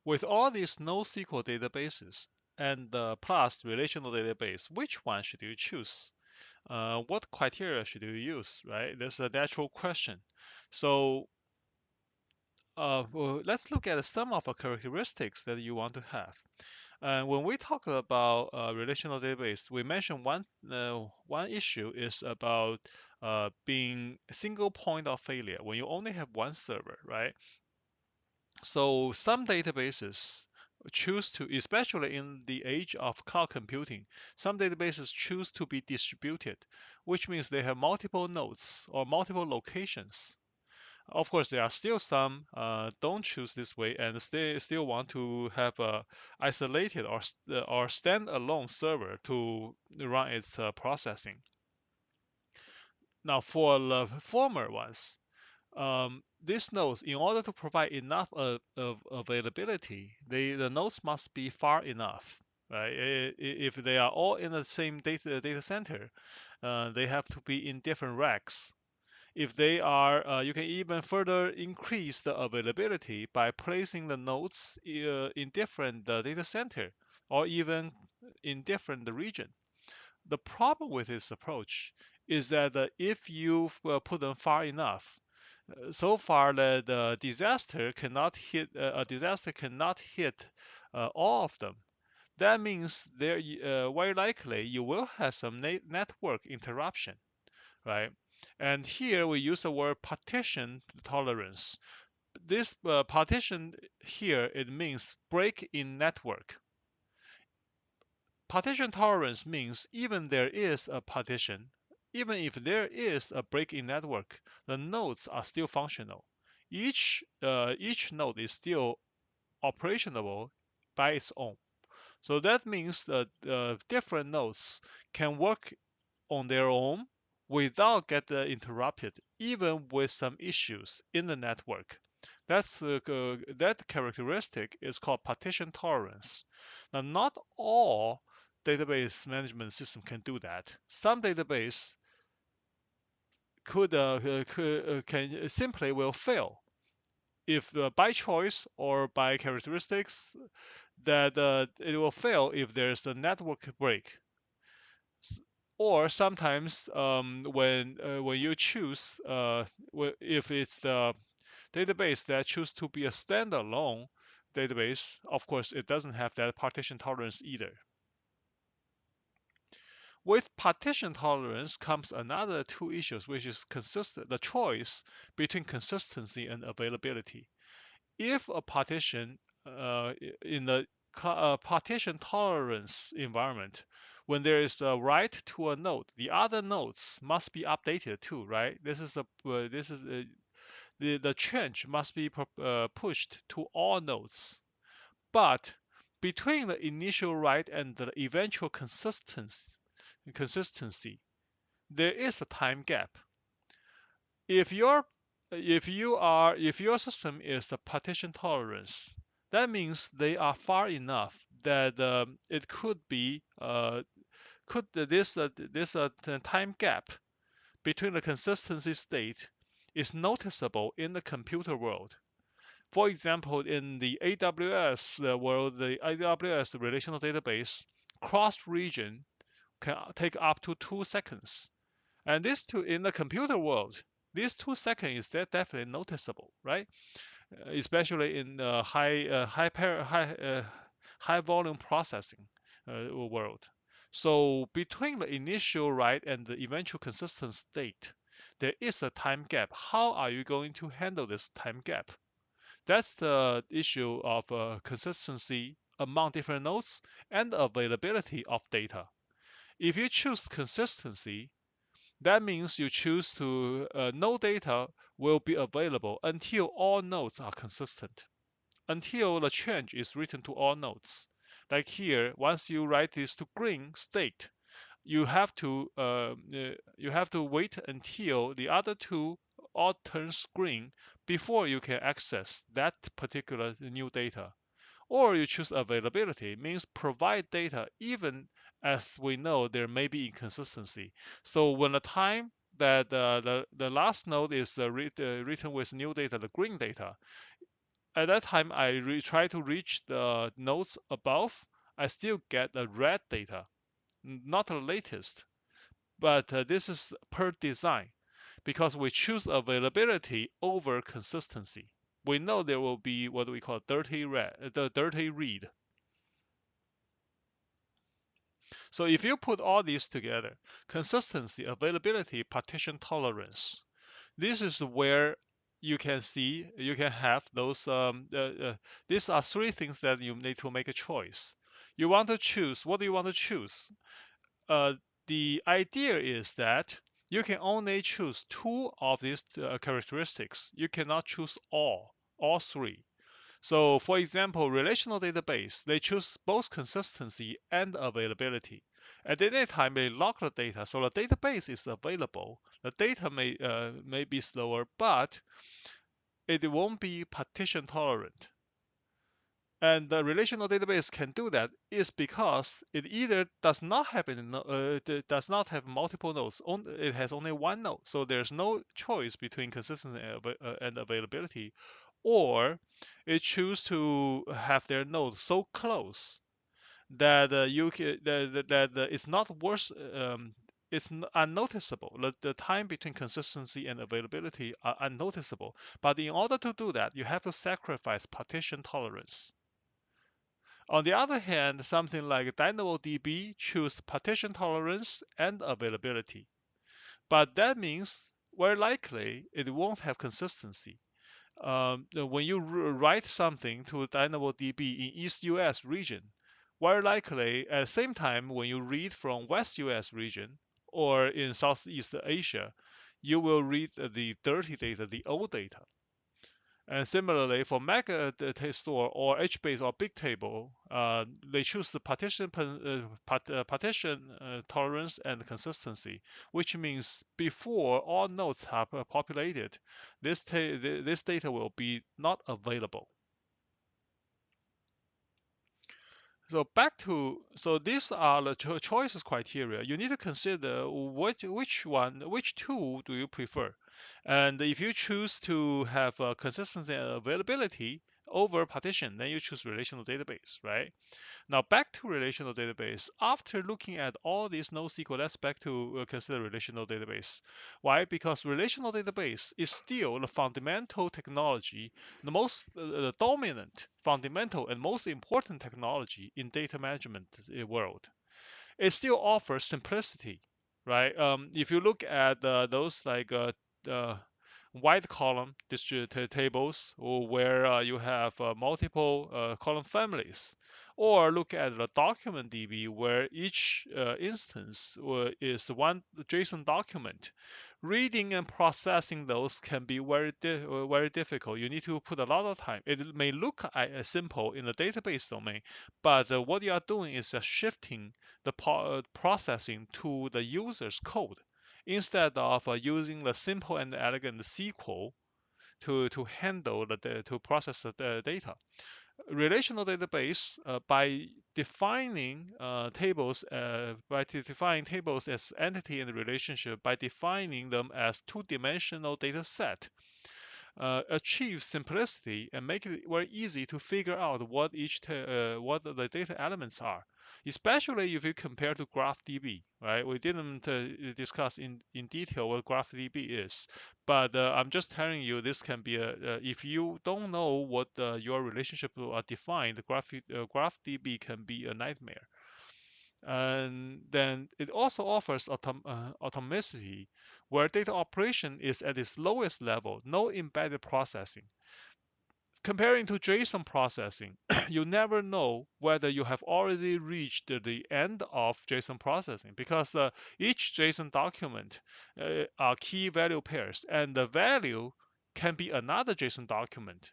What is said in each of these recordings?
With all these NoSQL databases and plus relational database, which one should you choose? What criteria should you use, right? That's a natural question. So well, let's look at some of the characteristics that you want to have. When we talk about relational database, we mentioned one issue is about being a single point of failure when you only have one server, right? So some databases choose to, especially in the age of cloud computing, some databases choose to be distributed, which means they have multiple nodes or multiple locations. Of course, there are still some don't choose this way and still want to have a isolated or standalone server to run its processing. Now, for the former ones, these nodes, in order to provide enough of availability, the nodes must be far enough, right? If they are all in the same data center, they have to be in different racks. If they are, you can even further increase the availability by placing the nodes in different data center or even in different region. The problem with this approach is that if you put them far enough, so far the disaster cannot hit a disaster cannot hit all of them. That means there very likely you will have some network interruption, right? And here we use the word partition tolerance. This partition here, it means break in network. Partition tolerance means even there is a partition, even if there is a break in network, the nodes are still functional. Each node is still operational by its own. So that means that different nodes can work on their own without get interrupted, even with some issues in the network. That characteristic is called partition tolerance. Now, not all database management system can do that. Some database can simply will fail if by choice or by characteristics that it will fail if there's a network break. Or sometimes when you choose if it's the database that choose to be a standalone database, of course it doesn't have that partition tolerance either. With partition tolerance comes another two issues, which is the choice between consistency and availability. If a partition in the partition tolerance environment, when there is a write to a node, the other nodes must be updated too, right? The change must be pushed to all nodes. But between the initial write and the eventual consistency, there is a time gap. If your if your system is a partition tolerance, that means they are far enough that it could be could this time gap between the consistency state is noticeable in the computer world. For example, in the AWS world, the AWS relational database cross region can take up to 2 seconds. And this two in the computer world, these 2 seconds is definitely noticeable, right? Especially in high volume processing world. So between the initial write and the eventual consistent state, there is a time gap. How are you going to handle this time gap? That's the issue of consistency among different nodes and availability of data. If you choose consistency, that means you choose to no data will be available until all nodes are consistent, until the change is written to all nodes. Like here, once you write this to green state, you have to wait until the other two all turns green before you can access that particular new data. Or you choose availability, means provide data even as we know there may be inconsistency. So when the time that the last node is written with new data, the green data, at that time I try to reach the nodes above, I still get the red data, not the latest. But this is per design because we choose availability over consistency. We know there will be what we call the dirty read. So if you put all these together, consistency, availability, partition tolerance, this is where you can see you can have those. These are three things that you need to make a choice. You want to choose. What do you want to choose? uh, the idea is that you can only choose two of these characteristics. You cannot choose all three. So for example, relational database, they choose both consistency and availability. At any time, they lock the data, so the database is available. The data may be slower, but it won't be partition tolerant. And the relational database can do that is because it either does not have it does not have multiple nodes. It has only one node, so there's no choice between consistency and availability, or it choose to have their nodes so close that it's not worth it's unnoticeable. The time between consistency and availability are unnoticeable. But in order to do that, you have to sacrifice partition tolerance. On the other hand, something like DynamoDB choose partition tolerance and availability, but that means very likely it won't have consistency. When you write something to DynamoDB in East US region, very likely at the same time when you read from West US region or in Southeast Asia, you will read the dirty data, the old data. And similarly, for mega store or HBase or big table, they choose the partition tolerance and consistency, which means before all nodes are populated, this data will be not available. So these are the choices criteria. You need to consider which tool do you prefer, and if you choose to have consistency and availability over partition, then you choose relational database, right? Now back to relational database. After looking at all these NoSQL, let's back to consider relational database. Why? Because relational database is still the fundamental technology, the dominant, fundamental, and most important technology in data management world. It still offers simplicity, right? If you look at those like uh, white column tables or where you have multiple column families, or look at the document DB where each instance is one JSON document. Reading and processing those can be very difficult. You need to put a lot of time. It may look simple in the database domain, but what you are doing is just shifting the processing to the user's code instead of using the simple and elegant SQL to handle to process the data. Relational database by defining tables as entity and relationship, by defining them as two-dimensional data set, achieve simplicity and make it very easy to figure out what the data elements are. Especially if you compare to GraphDB, right? We didn't discuss in detail what GraphDB is, but I'm just telling you this can be if you don't know what your relationship are defined, GraphDB can be a nightmare. And then it also offers atomicity, where data operation is at its lowest level, no embedded processing. Comparing to JSON processing, you never know whether you have already reached the end of JSON processing because each JSON document are key value pairs, and the value can be another JSON document.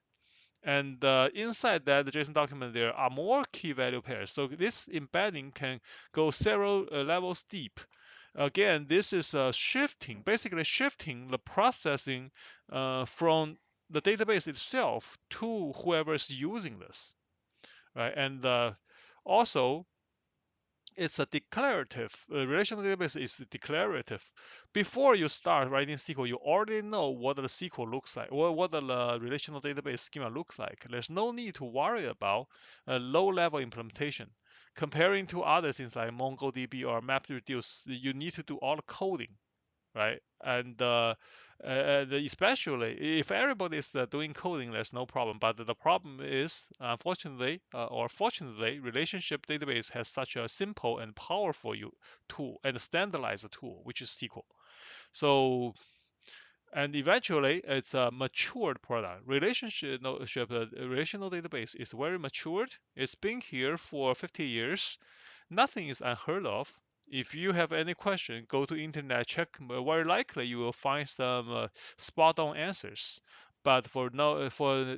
And inside that JSON document, there are more key value pairs. So this embedding can go several levels deep. Again, this is basically shifting the processing from the database itself to whoever is using this, right? And also, it's a declarative. Relational database is declarative. Before you start writing SQL, you already know what the SQL looks like, or what the relational database schema looks like. There's no need to worry about a low-level implementation. Comparing to other things like MongoDB or MapReduce, you need to do all the coding, right? And especially if everybody is doing coding, there's no problem. But the problem is, unfortunately or fortunately, relationship database has such a simple and powerful tool and standardized tool, which is SQL. So, and eventually, it's a matured product. Relational database is very matured. It's been here for 50 years. Nothing is unheard of. If you have any question, go to internet, check. Very likely you will find some spot-on answers. But for no for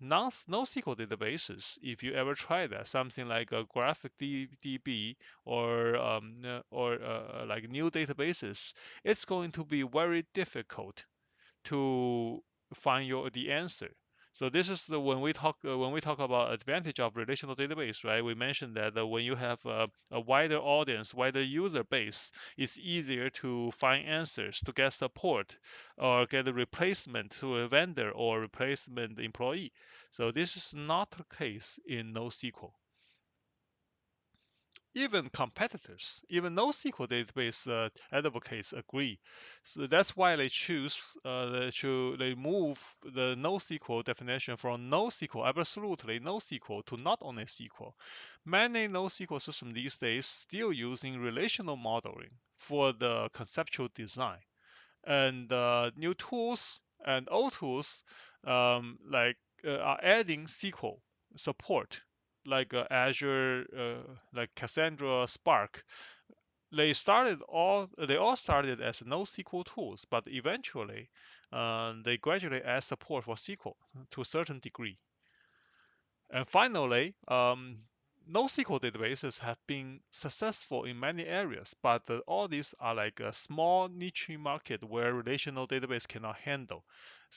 non NoSQL databases, if you ever try that, something like a graphic DB or like new databases, it's going to be very difficult to find the answer. So this is when we talk about advantage of relational database, right? We mentioned that when you have a wider audience, wider user base, it's easier to find answers, to get support, or get a replacement to a vendor or replacement employee. So this is not the case in NoSQL. Even competitors, even NoSQL database advocates agree. So that's why they move the NoSQL definition from NoSQL, absolutely NoSQL, to not only SQL. Many NoSQL systems these days still using relational modeling for the conceptual design, and new tools and old tools are adding SQL support, like Azure, like Cassandra, Spark. They all started as NoSQL tools, but eventually they gradually add support for SQL to a certain degree. And finally, NoSQL databases have been successful in many areas, but all these are like a small niche market where relational database cannot handle.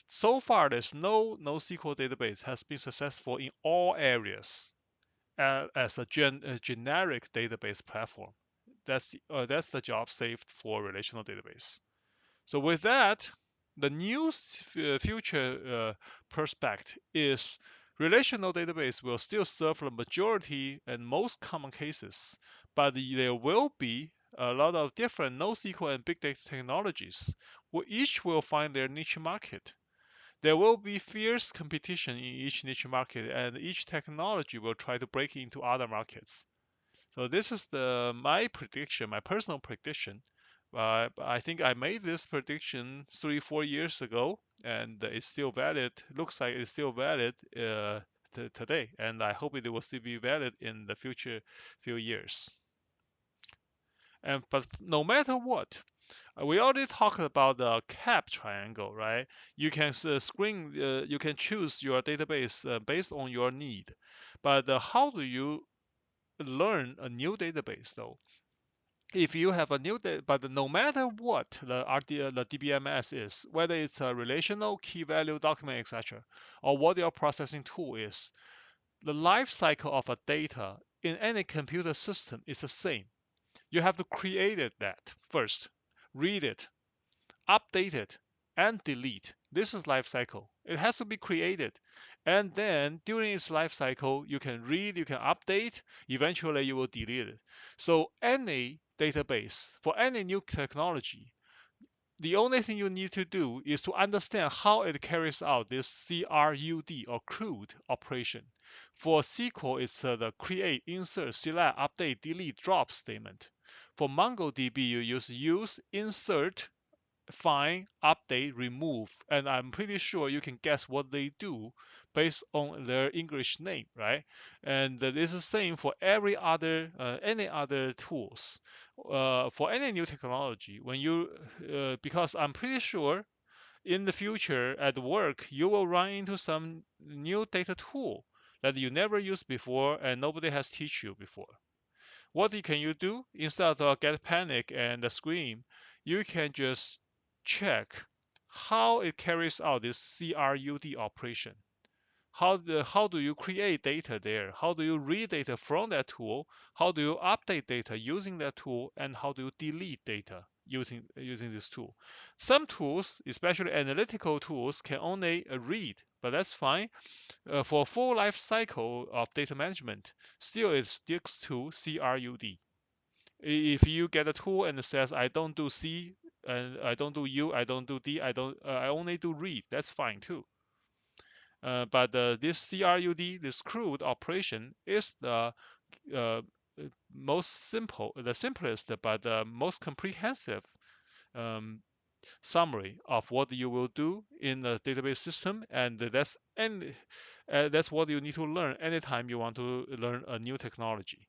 So far, there's no NoSQL database has been successful in all areas as a generic database platform. That's the job saved for relational database. So with that, the new future prospect is relational database will still serve the majority and most common cases, but there will be a lot of different NoSQL and big data technologies, each will find their niche market. There will be fierce competition in each niche market, and each technology will try to break into other markets. So this is my prediction, my personal prediction. I think I made this prediction 3, 4 years ago, and it's still valid. Looks like it's still valid today, and I hope it will still be valid in the future few years. And but no matter what, we already talked about the cap triangle, right? You can you can choose your database based on your need, but how do you learn a new database though? If you have a new data, but no matter what the DBMS is, whether it's a relational, key value, document, etc., or what your processing tool is, the life cycle of a data in any computer system is the same. You have to create that first, read it, update it, and delete. This is life cycle. It has to be created. And then during its life cycle, you can read, you can update, eventually you will delete it. So any database for any new technology, the only thing you need to do is to understand how it carries out this CRUD or CRUD operation. For SQL, it's the create, insert, select, update, delete, drop statement. For MongoDB, you use, insert, find, update, remove, and I'm pretty sure you can guess what they do based on their English name, right? And it's the same for any other tools, for any new technology. Because I'm pretty sure in the future at work you will run into some new data tool that you never used before and nobody has teach you before. What can you do? Instead of get panic and scream, you can just check how it carries out this CRUD operation. how do you create data there? How do you read data from that tool? How do you update data using that tool? And how do you delete data using this tool? Some tools, especially analytical tools, can only read, but that's fine. For full life cycle of data management, still it sticks to CRUD. If you get a tool and it says I don't do C and I don't do U, I don't do D, I only do read, that's fine too. But this CRUD, this CRUD operation, is uh, the simplest, but the most comprehensive um, summary of what you will do in the database system, and that's what you need to learn anytime you want to learn a new technology.